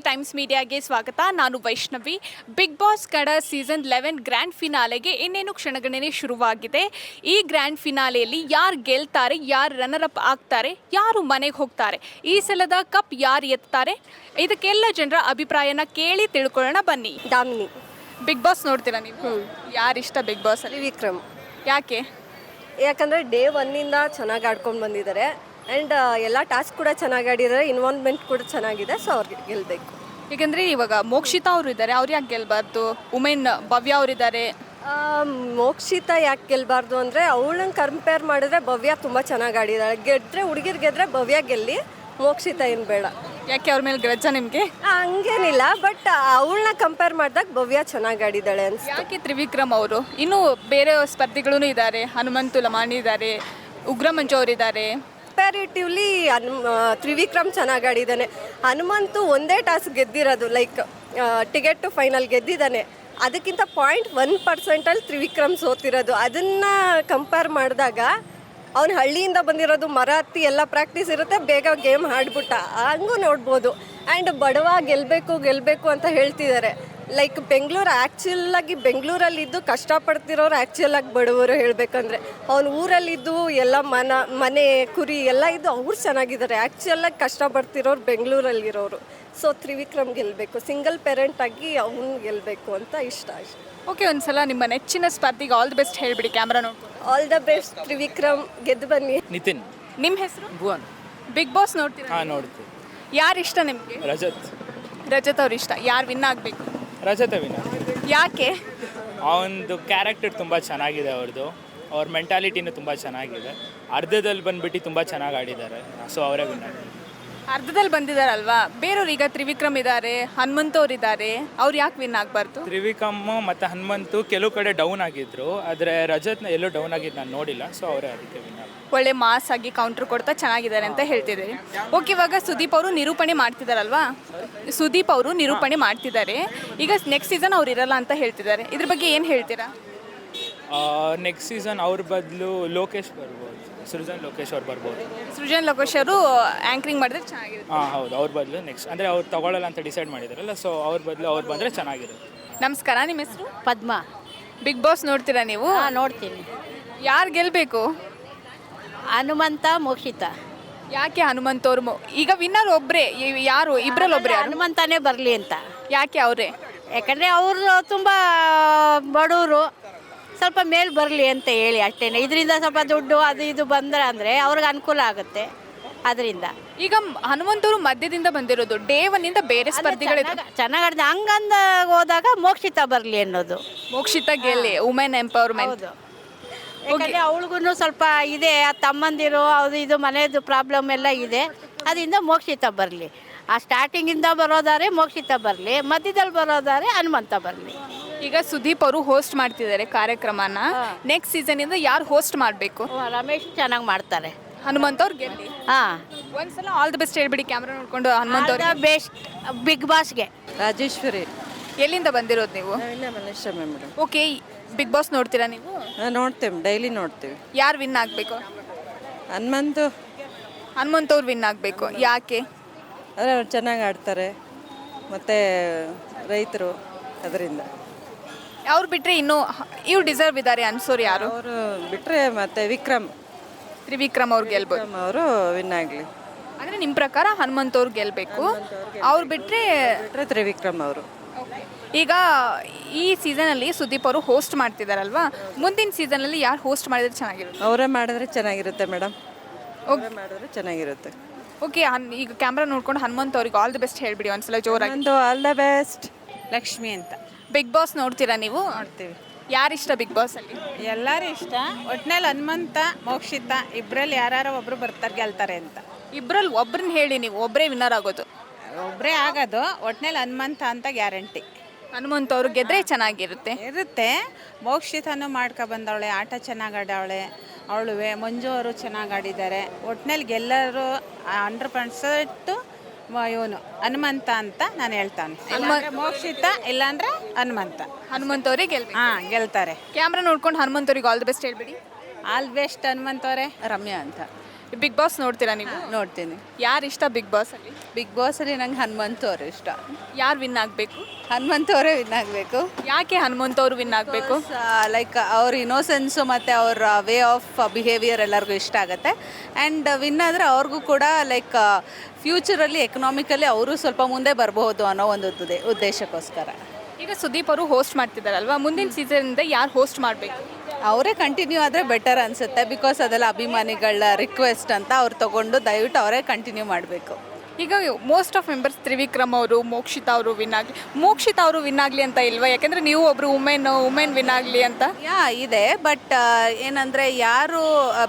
Times ಮೀಡಿಯಾಗೆ ಸ್ವಾಗತ. ನಾನು Vaishnavi. Big boss Kannada season 11 grand ಫಿನಾಲೆಗೆ ಇನ್ನೇನು ಕ್ಷಣಗಣನೆ ಶುರುವಾಗಿದೆ. ಈ ಗ್ರ್ಯಾಂಡ್ ಫಿನಾಲೆಯಲ್ಲಿ ಯಾರು ಗೆಲ್ತಾರೆ, ಯಾರು ರನ್ನರ್ ಅಪ್ ಆಗ್ತಾರೆ, ಯಾರು ಮನೆಗೆ ಹೋಗ್ತಾರೆ, ಈ ಸಲದ ಕಪ್ ಯಾರು ಎತ್ತಾರೆ, ಇದಕ್ಕೆಲ್ಲ ಜನರ ಅಭಿಪ್ರಾಯನ ಕೇಳಿ ತಿಳ್ಕೊಳ್ಳೋಣ ಬನ್ನಿ. ದಾಮಿನಿ. ಬಿಗ್ ಬಾಸ್ ನೋಡ್ತೀರಾ ನೀವು? ಯಾರಿಷ್ಟ ಬಿಗ್ ಬಾಸ್ ಅಲ್ಲಿ? ವಿಕ್ರಮ್. ಯಾಕೆ? ಯಾಕಂದರೆ ಡೇ ಒನ್ನಿಂದ ಚೆನ್ನಾಗಿ ಆಡ್ಕೊಂಡು ಬಂದಿದ್ದಾರೆ ಆ್ಯಂಡ್ ಎಲ್ಲ ಟಾಸ್ಕ್ ಕೂಡ ಚೆನ್ನಾಗಿ ಆಡಿದ್ದಾರೆ, ಇನ್ವಾಲ್ವ್ಮೆಂಟ್ ಕೂಡ ಚೆನ್ನಾಗಿದೆ. ಸೊ ಅವ್ರಿಗೆ ಗೆಲ್ಲಬೇಕು. ಯಾಕಂದರೆ ಇವಾಗ ಮೋಕ್ಷಿತಾ ಅವರು ಇದ್ದಾರೆ, ಅವ್ರು ಯಾಕೆ ಗೆಲ್ಲಬಾರ್ದು? ಉಮೆನ್ ಭವ್ಯ ಅವರಿದ್ದಾರೆ. ಮೋಕ್ಷಿತಾ ಯಾಕೆ ಗೆಲ್ಲಬಾರ್ದು ಅಂದರೆ ಅವಳನ್ನ ಕಂಪೇರ್ ಮಾಡಿದ್ರೆ ಭವ್ಯ ತುಂಬ ಚೆನ್ನಾಗಿ ಆಡಿದ್ದಾಳೆ. ಗೆದ್ದರೆ ಹುಡುಗಿರು ಗೆದ್ದರೆ ಭವ್ಯ ಗೆಲ್ಲಿ, ಮೋಕ್ಷಿತಾ ಏನು ಬೇಡ. ಯಾಕೆ ಅವ್ರ ಮೇಲೆ ಗ್ರಜ್ಜ ನಿಮಗೆ? ಹಂಗೇನಿಲ್ಲ, ಬಟ್ ಅವಳನ್ನ ಕಂಪೇರ್ ಮಾಡಿದಾಗ ಭವ್ಯ ಚೆನ್ನಾಗಿ ಆಡಿದ್ದಾಳೆ ಅನ್ಸುತ್ತೆ. ಯಾಕೆ ತ್ರಿವಿಕ್ರಮ್ ಅವರು? ಇನ್ನೂ ಬೇರೆ ಸ್ಪರ್ಧಿಗಳೂ ಇದ್ದಾರೆ, ಹನುಮಂತು ಲಮಾಣಿ ಇದ್ದಾರೆ, ಉಗ್ರ ಮಂಜು ಅವರಿದ್ದಾರೆ. ಕಂಪ್ಯಾರಿಟಿವ್ಲಿ ತ್ರಿವಿಕ್ರಮ್ ಚೆನ್ನಾಗಿ ಆಡಿದ್ದಾನೆ. ಹನುಮಂತು ಒಂದೇ ಟಾಸ್ಕ್ ಗೆದ್ದಿರೋದು, ಲೈಕ್ ಟಿಕೆಟ್ ಟು ಫೈನಲ್ ಗೆದ್ದಿದ್ದಾನೆ. ಅದಕ್ಕಿಂತ 0.1% ತ್ರಿವಿಕ್ರಮ್ ಸೋತಿರೋದು. ಅದನ್ನು ಕಂಪೇರ್ ಮಾಡಿದಾಗ ಅವ್ನು ಹಳ್ಳಿಯಿಂದ ಬಂದಿರೋದು, ಮರ ಹತ್ತಿ ಎಲ್ಲ ಪ್ರಾಕ್ಟೀಸ್ ಇರುತ್ತೆ, ಬೇಗ ಗೇಮ್ ಆಡ್ಬಿಟ್ಟ, ಹಂಗೂ ನೋಡ್ಬೋದು. ಆ್ಯಂಡ್ ಬಡವ ಗೆಲ್ಲಬೇಕು ಅಂತ ಹೇಳ್ತಿದ್ದಾರೆ. ಲೈಕ್ ಬೆಂಗಳೂರು ಆ್ಯಕ್ಚುಲಾಗಿ ಬೆಂಗಳೂರಲ್ಲಿದ್ದು ಕಷ್ಟಪಡ್ತಿರೋರು ಆ್ಯಕ್ಚುಲಾಗಿ ಬಡವರು ಹೇಳಬೇಕಂದ್ರೆ. ಅವ್ನು ಊರಲ್ಲಿದ್ದು ಎಲ್ಲ ಮನೆ ಕುರಿ ಎಲ್ಲ ಇದ್ದು ಅವ್ರು ಚೆನ್ನಾಗಿದ್ದಾರೆ. ಆ್ಯಕ್ಚುಲಾಗಿ ಕಷ್ಟಪಡ್ತಿರೋರು ಬೆಂಗಳೂರಲ್ಲಿರೋರು. ಸೊ ತ್ರಿವಿಕ್ರಮ್ ಗೆಲ್ಲಬೇಕು, ಸಿಂಗಲ್ ಪೇರೆಂಟಾಗಿ ಅವ್ನು ಗೆಲ್ಲಬೇಕು ಅಂತ ಇಷ್ಟ ಅಷ್ಟೆ. ಓಕೆ, ಒಂದ್ಸಲ ನಿಮ್ಮ ನೆಚ್ಚಿನ ಸ್ಪರ್ಧಿಗೆ ಆಲ್ ದಿ ಬೆಸ್ಟ್ ಹೇಳಿಬಿಡಿ ಕ್ಯಾಮ್ರಾ ನೋಡ್ಕೊಂಡು. ಆಲ್ ದ ಬೆಸ್ಟ್ ತ್ರಿವಿಕ್ರಮ್, ಗೆದ್ದು ಬನ್ನಿ. ನಿತಿನ್. ನಿಮ್ಮ ಹೆಸರು? ಭುವನ್. ಬಿಗ್ ಬಾಸ್ ನೋಡ್ತೀರಾ? ಹಾಂ, ನೋಡ್ತೀವಿ. ಯಾರು ಇಷ್ಟ ನಿಮಗೆ? ರಜತ್ ಅವ್ರು ಇಷ್ಟ. ಯಾರು ವಿನ್ ಆಗಬೇಕು? ರಜತ ವಿನ. ಯಾಕೆ? ಅವನದು ಕ್ಯಾರೆಕ್ಟರ್ ತುಂಬ ಚೆನ್ನಾಗಿದೆ, ಅವ್ರ ಮೆಂಟಾಲಿಟಿನೂ ತುಂಬ ಚೆನ್ನಾಗಿದೆ. ಅರ್ಧದಲ್ಲಿ ಬಂದುಬಿಟ್ಟು ತುಂಬ ಚೆನ್ನಾಗಿ ಆಡಿದ್ದಾರೆ. ಸೊ ಅವರೇ ವಿನ್ ಆಗ್ತಾರೆ. ಅರ್ಧದಲ್ಲಿ ಬಂದಿದ್ದಾರಲ್ವಾ? ಬೇರೆಯವ್ರು ಈಗ ತ್ರಿವಿಕ್ರಮ್ ಇದ್ದಾರೆ, ಹನುಮಂತ್ ಅವ್ರು ಇದ್ದಾರೆ, ಅವ್ರು ಯಾಕೆ ವಿನ್ ಆಗಬಾರ್ದು? ತ್ರಿವಿಕ್ರಮ್ ಮತ್ತು ಹನುಮಂತು ಕೆಲವು ಕಡೆ ಡೌನ್ ಆಗಿದ್ದರು, ಆದರೆ ರಜತ್ನ ಎಲ್ಲೂ ಡೌನ್ ಆಗಿದ್ದು ನಾನು ನೋಡಿಲ್ಲ. ಸೊ ಅವರೇ ಅದಕ್ಕೆ ವಿನ್ ಆಗ್ತಾರೆ. ಒಳ್ಳೆ ಮಾಸ್ ಆಗಿ ಕೌಂಟರ್ ಕೊಡ್ತಾ ಚೆನ್ನಾಗಿದ್ದಾರೆ ಅಂತ ಹೇಳ್ತಿದ್ದೀರಿ. ಓಕೆ, ಇವಾಗ ಸುದೀಪ್ ಅವರು ನಿರೂಪಣೆ ಮಾಡ್ತಿದ್ದಾರಲ್ವಾ? ಸುದೀಪ್ ಅವರು ನಿರೂಪಣೆ ಮಾಡ್ತಿದ್ದಾರೆ. ಈಗ ನೆಕ್ಸ್ಟ್ ಸೀಸನ್ ಅವ್ರು ಇರಲ್ಲ ಅಂತ ಹೇಳ್ತಿದ್ದಾರೆ. ಇದ್ರ ಬಗ್ಗೆ ಏನು ಹೇಳ್ತೀರಾ? ನೆಕ್ಸ್ಟ್ ಸೀಸನ್ ಅವ್ರ ಬದಲು ಲೋಕೇಶ್ ಬರ್ಬೋದು, ಸೃಜನ್ ಲೋಕೇಶ್ ಅವ್ರು ಬರ್ಬೋದು. ಸೃಜನ್ ಲೋಕೇಶ್ ಅವರು ಆ್ಯಂಕರಿಂಗ್ ಮಾಡಿದ್ರೆ ಚೆನ್ನಾಗಿರುತ್ತೆ. ಹಾಂ, ಹೌದು. ಅವ್ರ ಬದಲು ನೆಕ್ಸ್ಟ್ ಅಂದರೆ ಅವ್ರು ತಗೊಳ್ಳಲ್ಲ ಅಂತ ಡಿಸೈಡ್ ಮಾಡಿದಾರಲ್ಲ, ಸೊ ಅವ್ರ ಬದಲು ಅವ್ರು ಬಂದರೆ ಚೆನ್ನಾಗಿರುತ್ತೆ. ನಮಸ್ಕಾರ, ನಿಮ್ಮ ಹೆಸರು? ಪದ್ಮ. ಬಿಗ್ ಬಾಸ್ ನೋಡ್ತೀರಾ ನೀವು? ನೋಡ್ತೀನಿ. ಯಾರು ಗೆಲ್ಲಬೇಕು? ಹನುಮಂತ, ಮೋಕ್ಷಿತ. ಯಾಕೆ ಹನುಮಂತ್ ಅವರು? ಈಗ ವಿನ್ನರ್ ಒಬ್ಬರೇ, ಯಾರು? ಇಬ್ಬರಲ್ಲಿ ಒಬ್ಬರೇ ಹನುಮಂತನೇ ಬರಲಿ ಅಂತ. ಯಾಕೆ ಅವರೇ? ಯಾಕಂದರೆ ಅವರು ತುಂಬ ಬಡವರು, ಸ್ವಲ್ಪ ಮೇಲೆ ಬರಲಿ ಅಂತ ಹೇಳಿ ಅಷ್ಟೇ. ಇದರಿಂದ ಸ್ವಲ್ಪ ದುಡ್ಡು ಅದು ಇದು ಬಂದ್ರೆ ಅಂದರೆ ಅವ್ರಿಗೆ ಅನುಕೂಲ ಆಗುತ್ತೆ. ಅದರಿಂದ ಈಗ ಹನುಮಂತವರು ಮಧ್ಯದಿಂದ ಬಂದಿರೋದು, ಡೇ ಒನ್ನಿಂದ ಬೇರೆ ಸ್ಪರ್ಧಿಗಳಿದೆ, ಚೆನ್ನಾಗಿ ಆಡಿದ. ಹಂಗಂದ ಹೋದಾಗ ಮೋಕ್ಷಿತ ಬರಲಿ ಅನ್ನೋದು. ಮೋಕ್ಷಿತ ಗೆಲ್ಲಿ, ವುಮೆನ್ ಎಂಪವರ್ಮೆಂಟ್. ಹೌದು. ಯಾಕಂದರೆ ಅವಳಿಗೂ ಸ್ವಲ್ಪ ಇದೆ, ತಮ್ಮಂದಿರು ಅದು ಇದು ಮನೆಯದು ಪ್ರಾಬ್ಲಮ್ ಎಲ್ಲ ಇದೆ. ಅದರಿಂದ ಮೋಕ್ಷಿತ ಬರಲಿ. ಆ ಸ್ಟಾರ್ಟಿಂಗಿಂದ ಬರೋದಾರೆ ಮೋಕ್ಷಿತ ಬರಲಿ, ಮಧ್ಯದಲ್ಲಿ ಬರೋದಾರೆ ಹನುಮಂತ ಬರಲಿ. ಈಗ ಸುದೀಪ್ ಅವರು ಹೋಸ್ಟ್ ಮಾಡ್ತಿದ್ದಾರೆ ಕಾರ್ಯಕ್ರಮನ. ನೆಕ್ಸ್ಟ್ ಸೀಸನಿಂದ ಯಾರು ಹೋಸ್ಟ್ ಮಾಡಬೇಕು? ರಮೇಶ್ ಚೆನ್ನಾಗಿ ಮಾಡ್ತಾರೆ. ಹನುಮಂತ್ ಅವ್ರು ಗೆಲ್ಲಿ. ಹಾಂ, ಒಂದ್ಸಲ ಆಲ್ ದಿ ಬೆಸ್ಟ್ ಹೇಳ್ಬಿಡಿ ಕ್ಯಾಮ್ರಾ ನೋಡ್ಕೊಂಡು. ಹನುಮಂತ್ ಅವ್ರು ಬೆಸ್ಟ್ ಬಿಗ್ ಬಾಸ್ಗೆ. ರಾಜೇಶ್ವರಿ. ಎಲ್ಲಿಂದ ಬಂದಿರೋದು ನೀವು? ಮೇಡಮ್. ಓಕೆ, ಬಿಗ್ ಬಾಸ್ ನೋಡ್ತೀರಾ ನೀವು? ನೋಡ್ತೇವೆ, ಡೈಲಿ ನೋಡ್ತೀವಿ. ಯಾರು ವಿನ್ ಆಗಬೇಕು? ಹನುಮಂತ್ ಅವ್ರು ವಿನ್ ಆಗಬೇಕು. ಯಾಕೆ? ಅಂದರೆ ಅವ್ರು ಚೆನ್ನಾಗಿ ಆಡ್ತಾರೆ, ಮತ್ತು ರೈತರು, ಅದರಿಂದ. ಅವ್ರು ಬಿಟ್ಟರೆ ಇನ್ನೂ ಇವ್ರು ಡಿಸರ್ವ್ ಇದ್ದಾರೆ ಅನ್ಸೋರು ಯಾರು? ಅವರು ಬಿಟ್ಟರೆ ಮತ್ತು ತ್ರಿವಿಕ್ರಮ್ ಅವ್ರು ಗೆಲ್ಬೋದು. ಅವರು ವಿನ್ ಆಗಲಿ. ಅಂದರೆ ನಿಮ್ಮ ಪ್ರಕಾರ ಹನುಮಂತ್ ಅವ್ರು ಗೆಲ್ಲಬೇಕು. ಅವ್ರು ಬಿಟ್ಟರೆ ತ್ರಿವಿಕ್ರಮ್ ಅವರು. ಈಗ ಈ ಸೀಸನಲ್ಲಿ ಸುದೀಪ್ ಅವರು ಹೋಸ್ಟ್ ಮಾಡ್ತಿದ್ದಾರಲ್ವಾ? ಮುಂದಿನ ಸೀಸನಲ್ಲಿ ಯಾರು ಹೋಸ್ಟ್ ಮಾಡಿದ್ರೆ ಚೆನ್ನಾಗಿರುತ್ತೆ? ಅವರೇ ಮಾಡಿದ್ರೆ ಚೆನ್ನಾಗಿರುತ್ತೆ ಮೇಡಮ್. ಅವರೇ ಮಾಡಿದ್ರೆ ಚೆನ್ನಾಗಿರುತ್ತೆ. ಓಕೆ, ಈಗ ಕ್ಯಾಮ್ರಾ ನೋಡ್ಕೊಂಡು ಹನುಮಂತ್ ಅವ್ರಿಗೆ ಆಲ್ ದಿ ಬೆಸ್ಟ್ ಹೇಳ್ಬಿಡಿ ಒಂದ್ಸಲ ಜೋರಾಗಿ. All the best. ಲಕ್ಷ್ಮಿ ಅಂತ. ಬಿಗ್ ಬಾಸ್ ನೋಡ್ತೀರಾ ನೀವು? ನೋಡ್ತೀವಿ. ಯಾರಿಷ್ಟ ಬಿಗ್ ಬಾಸ್ ಅಲ್ಲಿ? ಎಲ್ಲರೂ ಇಷ್ಟ. ಒಟ್ನಲ್ಲಿ ಹನುಮಂತ, ಮೋಕ್ಷಿತ ಇಬ್ಬರಲ್ಲಿ ಯಾರು ಒಬ್ರು ಬರ್ತಾರೆ, ಗೆಲ್ತಾರೆ ಅಂತ. ಇಬ್ಬರಲ್ಲಿ ಒಬ್ರನ್ನ ಹೇಳಿ, ನೀವು ಒಬ್ಬರೇ ವಿನ್ನರ್ ಆಗೋದು? ಒಬ್ಬರೇ ಆಗೋದು. ಒಟ್ನಲ್ಲಿ ಹನುಮಂತ ಅಂತ ಗ್ಯಾರಂಟಿ. ಹನುಮಂತ್ ಅವರು ಗೆದ್ರೆ ಚೆನ್ನಾಗಿರುತ್ತೆ. ಇರುತ್ತೆ. ಮೋಕ್ಷಿತನೂ ಮಾಡ್ಕೊ ಬಂದವಳೆ, ಆಟ ಚೆನ್ನಾಗಿ ಆಡವಳೆ ಅವಳುವೆ. ಮಂಜು ಅವರು ಚೆನ್ನಾಗಿ ಆಡಿದ್ದಾರೆ. ಒಟ್ನಲ್ಲಿ ಗೆಲ್ಲರೂ 100% ಇವನು ಹನುಮಂತ ಅಂತ ನಾನು ಹೇಳ್ತಾನೆ. ಮೋಕ್ಷಿತ ಇಲ್ಲಾಂದ್ರೆ ಹನುಮಂತ ಅವರೇ ಗೆಲ್ಬೇಕು. ಹಾಂ, ಗೆಲ್ತಾರೆ. ಕ್ಯಾಮ್ರಾ ನೋಡ್ಕೊಂಡು ಹನುಮಂತ್ ಅವ್ರಿಗೆ ಆಲ್ ದಿ ಬೆಸ್ಟ್ ಹೇಳ್ಬಿಡಿ. ಆಲ್ ಬೆಸ್ಟ್ ಹನುಮಂತ ಅವರೇ. ರಮ್ಯಾ ಅಂತ. ಬಿಗ್ ಬಾಸ್ ನೋಡ್ತೀರಾ ನೀವು? ನೋಡ್ತೀನಿ. ಯಾರು ಇಷ್ಟ ಬಿಗ್ ಬಾಸ್ ಅಲ್ಲಿ? ಬಿಗ್ ಬಾಸಲ್ಲಿ ನಂಗೆ ಹನುಮಂತು ಅವರು ಇಷ್ಟ. ಯಾರು ವಿನ್ ಆಗಬೇಕು? ಹನುಮಂತು ಅವರೇ ವಿನ್ ಆಗಬೇಕು. ಯಾಕೆ ಹನುಮಂತ್ ಅವರು ವಿನ್ ಆಗಬೇಕು? ಲೈಕ್ ಅವ್ರ ಇನೋಸೆನ್ಸು ಮತ್ತು ಅವ್ರ ವೇ ಆಫ್ ಬಿಹೇವಿಯರ್ ಎಲ್ಲರಿಗೂ ಇಷ್ಟ ಆಗುತ್ತೆ. ಆ್ಯಂಡ್ ವಿನ್ ಆದರೆ ಅವ್ರಿಗೂ ಕೂಡ ಲೈಕ್ ಫ್ಯೂಚರಲ್ಲಿ ಎಕನಾಮಿಕಲಿ ಅವರು ಸ್ವಲ್ಪ ಮುಂದೆ ಬರಬಹುದು ಅನ್ನೋ ಒಂದು ಉದ್ದೇಶಕ್ಕೋಸ್ಕರ. ಈಗ ಸುದೀಪ್ ಅವರು ಹೋಸ್ಟ್ ಮಾಡ್ತಿದ್ದಾರಲ್ವಾ, ಮುಂದಿನ ಸೀಸನ್ನಿಂದ ಯಾರು ಹೋಸ್ಟ್ ಮಾಡಬೇಕು? ಅವರೇ ಕಂಟಿನ್ಯೂ ಆದರೆ ಬೆಟರ್ ಅನಿಸುತ್ತೆ. ಬಿಕಾಸ್ ಅದೆಲ್ಲ ಅಭಿಮಾನಿಗಳ ರಿಕ್ವೆಸ್ಟ್ ಅಂತ ಅವ್ರು ತೊಗೊಂಡು ದಯವಿಟ್ಟು ಅವರೇ ಕಂಟಿನ್ಯೂ ಮಾಡಬೇಕು. ಈಗ ಮೋಸ್ಟ್ ಆಫ್ ಮೆಂಬರ್ಸ್ ತ್ರಿವಿಕ್ರಮ್ ಅವರು, ಮೋಕ್ಷಿತಾ ಅವರು ವಿನ್ ಆಗಲಿ, ಮೋಕ್ಷಿತಾ ಅವರು ವಿನ್ ಆಗಲಿ ಅಂತ ಇಲ್ವಾ? ಯಾಕೆಂದರೆ ನೀವು ಒಬ್ಬರು ವುಮೆನ್ ವಿನ್ ಆಗಲಿ ಅಂತ. ಇದೆ, ಬಟ್ ಏನಂದರೆ ಯಾರು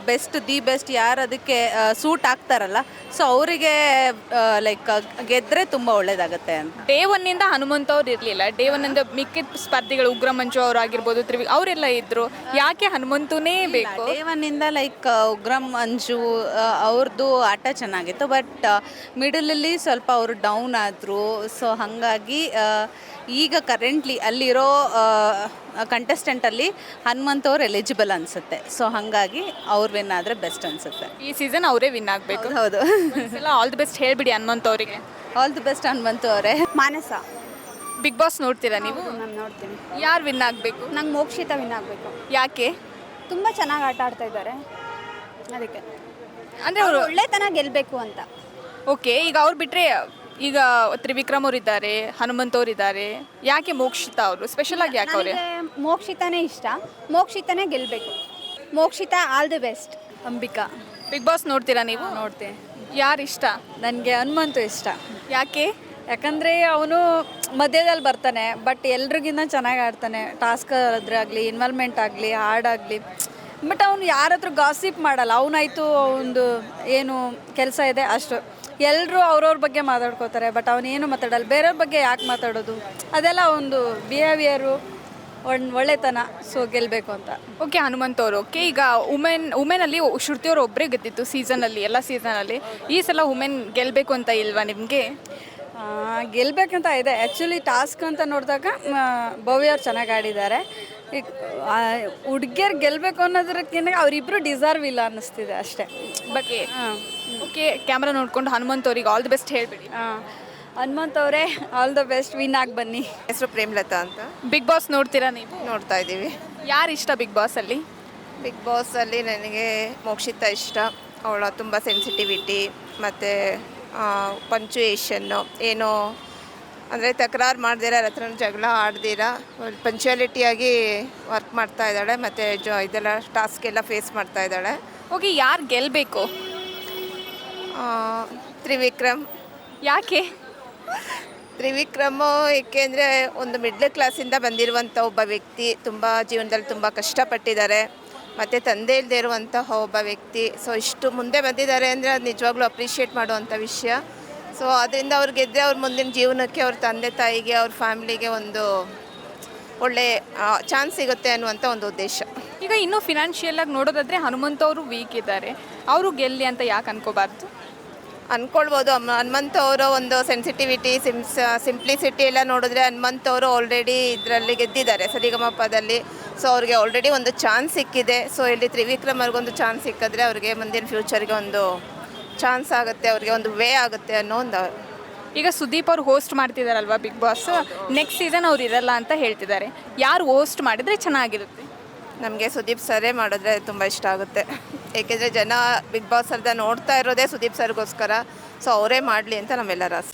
ಬೆಸ್ಟ್ ಯಾರು ಅದಕ್ಕೆ ಸೂಟ್ ಆಗ್ತಾರಲ್ಲ, ಸೊ ಅವರಿಗೆ ಲೈಕ್ ಗೆದ್ದರೆ ತುಂಬ ಒಳ್ಳೇದಾಗುತ್ತೆ ಅಂತ. ಡೇ ಒನ್ನಿಂದ ಹನುಮಂತ ಅವ್ರು ಇರಲಿಲ್ಲ. ಡೇ ಒನ್ನಿಂದ ಮಿಕ್ಕಿದ ಸ್ಪರ್ಧಿಗಳು ಉಗ್ರ ಮಂಜು ಅವರು ಆಗಿರ್ಬೋದು, ಅವರೆಲ್ಲ ಇದ್ದರು. ಯಾಕೆ ಹನುಮಂತನೇ ಬೇಕು? ದೇವನಿಂದ ಲೈಕ್ ಉಗ್ರಂ ಮಂಜು ಅವ್ರದ್ದು ಆಟ ಚೆನ್ನಾಗಿತ್ತು, ಬಟ್ ಮಿಡಲಲ್ಲಿ ಸ್ವಲ್ಪ ಅವರು ಡೌನ್ ಆದರು. ಸೊ ಹಾಗಾಗಿ ಈಗ ಕರೆಂಟ್ಲಿ ಅಲ್ಲಿರೋ ಕಂಟೆಸ್ಟೆಂಟಲ್ಲಿ ಹನುಮಂತ ಅವ್ರು ಎಲಿಜಿಬಲ್ ಅನಿಸುತ್ತೆ. ಸೊ ಹಾಗಾಗಿ ಅವ್ರು ವಿನ್ ಆದರೆ ಬೆಸ್ಟ್ ಅನಿಸುತ್ತೆ. ಈ ಸೀಸನ್ ಅವರೇ ವಿನ್ ಆಗಬೇಕು. ಹೌದು. ಆಲ್ ದಿ ಬೆಸ್ಟ್ ಹೇಳಿಬಿಡಿ ಹನುಮಂತ ಅವರಿಗೆ. ಆಲ್ ದಿ ಬೆಸ್ಟ್ ಹನುಮಂತು ಅವರೇ. ಮಾನಸ. ಬಿಗ್ ಬಾಸ್ ನೋಡ್ತೀರಾ ನೀವು? ನಾನು ನೋಡ್ತೀನಿ. ಯಾರು ವಿನ್ ಆಗಬೇಕು? ನಂಗೆ ಮೋಕ್ಷಿತ ವಿನ್ ಆಗಬೇಕು. ಯಾಕೆ? ತುಂಬ ಚೆನ್ನಾಗಿ ಆಟ ಆಡ್ತಾ ಇದ್ದಾರೆ, ಅದಕ್ಕೆ. ಅಂದರೆ ಅವರು ಒಳ್ಳೆತನ ಗೆಲ್ಲಬೇಕು ಅಂತ. ಓಕೆ, ಈಗ ಅವ್ರು ಬಿಟ್ಟರೆ ಈಗ ತ್ರಿವಿಕ್ರಮ್ ಅವ್ರು ಇದ್ದಾರೆ, ಹನುಮಂತ್ ಅವ್ರು ಇದ್ದಾರೆ. ಯಾಕೆ ಮೋಕ್ಷಿತಾ ಅವರು ಸ್ಪೆಷಲ್ ಆಗಿ ಯಾಕೆ ಅವರೇ? ಮೋಕ್ಷಿತಾನೇ ಇಷ್ಟ, ಮೋಕ್ಷಿತಾನೇ ಗೆಲ್ಲಬೇಕು. Mokshita all the best. Ambika. Bigg Boss ನೋಡ್ತೀರಾ ನೀವು? ನೋಡ್ತೀನಿ. ಯಾರು ಇಷ್ಟ? ನನಗೆ ಹನುಮಂತು ಇಷ್ಟ. ಯಾಕೆ? ಯಾಕಂದರೆ ಅವನು ಮಧ್ಯದಲ್ಲಿ ಬರ್ತಾನೆ, ಬಟ್ ಎಲ್ರಿಗಿಂತ ಚೆನ್ನಾಗಿ ಆಡ್ತಾನೆ. ಟಾಸ್ಕ್ ಆದ್ರಾಗಲಿ, ಇನ್ವಾಲ್ವ್ಮೆಂಟ್ ಆಗಲಿ, ಹಾಡಾಗಲಿ. ಬಟ್ ಅವನು ಯಾರ ಹತ್ರ ಗಾಸಿಪ್ ಮಾಡಲ್ಲ. ಅವನಾಯ್ತು ಒಂದು ಏನು ಕೆಲಸ ಇದೆ ಅಷ್ಟು. ಎಲ್ಲರೂ ಅವ್ರವ್ರ ಬಗ್ಗೆ ಮಾತಾಡ್ಕೋತಾರೆ, ಬಟ್ ಅವನೇನು ಮಾತಾಡಲ್ಲ. ಬೇರೆಯವ್ರ ಬಗ್ಗೆ ಯಾಕೆ ಮಾತಾಡೋದು? ಅದೆಲ್ಲ ಒಂದು ಬಿಹೇವಿಯರು, ಒಳ್ಳೆತನ. ಸೊ ಗೆಲ್ಲಬೇಕು ಅಂತ. ಓಕೆ, ಹನುಮಂತ್ ಅವರು. ಓಕೆ, ಈಗ ವುಮೆನಲ್ಲಿ ಶ್ರುತಿ ಅವರು ಒಬ್ಬರೇ ಗೆದ್ದಿತ್ತು ಸೀಸನಲ್ಲಿ, ಎಲ್ಲ ಸೀಸನಲ್ಲಿ. ಈ ಸಲ ವುಮೆನ್ ಗೆಲ್ಲಬೇಕು ಅಂತ ಇಲ್ವಾ ನಿಮಗೆ? ಗೆಲ್ಲಬೇಕಂತ ಇದೆ. ಆ್ಯಕ್ಚುಲಿ ಟಾಸ್ಕ್ ಅಂತ ನೋಡಿದಾಗ ಭವ್ಯ ಅವ್ರು ಚೆನ್ನಾಗಿ ಆಡಿದ್ದಾರೆ. ಈಗ ಹುಡುಗಿಯರು ಗೆಲ್ಲಬೇಕು ಅನ್ನೋದಕ್ಕಿಂತ ಅವರಿಬ್ಬರು ಡಿಸರ್ವ್ ಇಲ್ಲ ಅನ್ನಿಸ್ತಿದೆ ಅಷ್ಟೇ. ಬಟ್ ಓಕೆ, ಕ್ಯಾಮ್ರಾ ನೋಡ್ಕೊಂಡು ಹನುಮಂತ್ ಅವ್ರಿಗೆ ಆಲ್ ದಿ ಬೆಸ್ಟ್ ಹೇಳಿಬಿಡಿ. ಹನುಮಂತ್ ಅವರೇ ಆಲ್ ದ ಬೆಸ್ಟ್, ವಿನ್ ಆಗಿ ಬನ್ನಿ. ಹೆಸರು ಪ್ರೇಮ್ಲತಾ ಅಂತ. ಬಿಗ್ ಬಾಸ್ ನೋಡ್ತೀರಾ ನೀವು? ನೋಡ್ತಾ ಇದ್ದೀವಿ. ಯಾರು ಇಷ್ಟ ಬಿಗ್ ಬಾಸಲ್ಲಿ? ಬಿಗ್ ಬಾಸಲ್ಲಿ ನನಗೆ ಮೋಕ್ಷಿತಾ ಇಷ್ಟ. ಅವಳ ತುಂಬ ಸೆನ್ಸಿಟಿವಿಟಿ ಮತ್ತು ಪಂಚುಯೇಷನ್ನು ಏನು ಅಂದರೆ ತಕರಾರು ಮಾಡ್ದಿರ, ಹತ್ರ ಜಗಳ ಆಡ್ದಿರ ಪಂಚುಯಾಲಿಟಿಯಾಗಿ ವರ್ಕ್ ಮಾಡ್ತಾ ಇದ್ದಾಳೆ. ಮತ್ತು ಇದೆಲ್ಲ ಟಾಸ್ಕ್ ಎಲ್ಲ ಫೇಸ್ ಮಾಡ್ತಾ ಇದ್ದಾಳೆ. ಓಕೆ, ಯಾರು ಗೆಲ್ಲಬೇಕು? ತ್ರಿವಿಕ್ರಮ್. ಯಾಕೆ? ತ್ರಿವಿಕ್ರಮು ಏಕೆಂದರೆ ಒಂದು ಮಿಡ್ಲ್ ಕ್ಲಾಸಿಂದ ಬಂದಿರುವಂಥ ಒಬ್ಬ ವ್ಯಕ್ತಿ, ತುಂಬ ಜೀವನದಲ್ಲಿ ತುಂಬ ಕಷ್ಟಪಟ್ಟಿದ್ದಾರೆ, ಮತ್ತು ತಂದೆ ಇಲ್ಲದೆ ಇರುವಂತಹ ಒಬ್ಬ ವ್ಯಕ್ತಿ. ಸೊ ಇಷ್ಟು ಮುಂದೆ ಬಂದಿದ್ದಾರೆ ಅಂದರೆ ಅದು ನಿಜವಾಗ್ಲೂ ಅಪ್ರಿಷಿಯೇಟ್ ಮಾಡುವಂಥ ವಿಷಯ. ಸೊ ಅದರಿಂದ ಅವ್ರು ಗೆದ್ದರೆ ಅವ್ರ ಮುಂದಿನ ಜೀವನಕ್ಕೆ, ಅವ್ರ ತಂದೆ ತಾಯಿಗೆ, ಅವ್ರ ಫ್ಯಾಮ್ಲಿಗೆ ಒಂದು ಒಳ್ಳೆ ಚಾನ್ಸ್ ಸಿಗುತ್ತೆ ಅನ್ನುವಂಥ ಒಂದು ಉದ್ದೇಶ. ಈಗ ಇನ್ನೂ ಫಿನಾನ್ಷಿಯಲಾಗಿ ನೋಡೋದಾದರೆ ಹನುಮಂತ್ ಅವರು ವೀಕ್ ಇದ್ದಾರೆ, ಅವರು ಗೆಲ್ಲಿ ಅಂತ ಯಾಕೆ ಅನ್ಕೋಬಾರ್ದು? ಅಂದ್ಕೊಳ್ಬೋದು. ಹನುಮಂತ್ ಅವರ ಒಂದು ಸೆನ್ಸಿಟಿವಿಟಿ, ಸಿಂಪ್ಲಿಸಿಟಿ ಎಲ್ಲ ನೋಡಿದ್ರೆ ಹನುಮಂತ್ ಅವರು ಆಲ್ರೆಡಿ ಇದರಲ್ಲಿ ಗೆದ್ದಿದ್ದಾರೆ ಸರಿಗಮಪದಲ್ಲಿ. ಸೊ ಅವ್ರಿಗೆ ಆಲ್ರೆಡಿ ಒಂದು ಚಾನ್ಸ್ ಸಿಕ್ಕಿದೆ. ಸೊ ಇಲ್ಲಿ ತ್ರಿವಿಕ್ರಮ್ ಅವ್ರಿಗೊಂದು ಚಾನ್ಸ್ ಸಿಕ್ಕಿದ್ರೆ ಅವ್ರಿಗೆ ಮುಂದಿನ ಫ್ಯೂಚರ್ಗೆ ಒಂದು ಚಾನ್ಸ್ ಆಗುತ್ತೆ, ಅವ್ರಿಗೆ ಒಂದು ವೇ ಆಗುತ್ತೆ ಅನ್ನೋ ಒಂದು. ಈಗ ಸುದೀಪ್ ಅವ್ರು ಹೋಸ್ಟ್ ಮಾಡ್ತಿದ್ದಾರಲ್ವಾ ಬಿಗ್ ಬಾಸ್, ನೆಕ್ಸ್ಟ್ ಸೀಸನ್ ಅವ್ರು ಇರಲ್ಲ ಅಂತ ಹೇಳ್ತಿದ್ದಾರೆ. ಯಾರು ಹೋಸ್ಟ್ ಮಾಡಿದರೆ ಚೆನ್ನಾಗಿರುತ್ತೆ? ನಮಗೆ ಸುದೀಪ್ ಸರೇ ಮಾಡಿದ್ರೆ ತುಂಬ ಇಷ್ಟ ಆಗುತ್ತೆ. ಏಕೆಂದರೆ ಜನ ಬಿಗ್ ಬಾಸ್ ಅರ್ಧ ನೋಡ್ತಾ ಇರೋದೇ ಸುದೀಪ್ ಸರ್ಗೋಸ್ಕರ. ಸೊ ಅವರೇ ಮಾಡಲಿ ಅಂತ ನಮ್ಮೆಲ್ಲರ ಆಸೆ.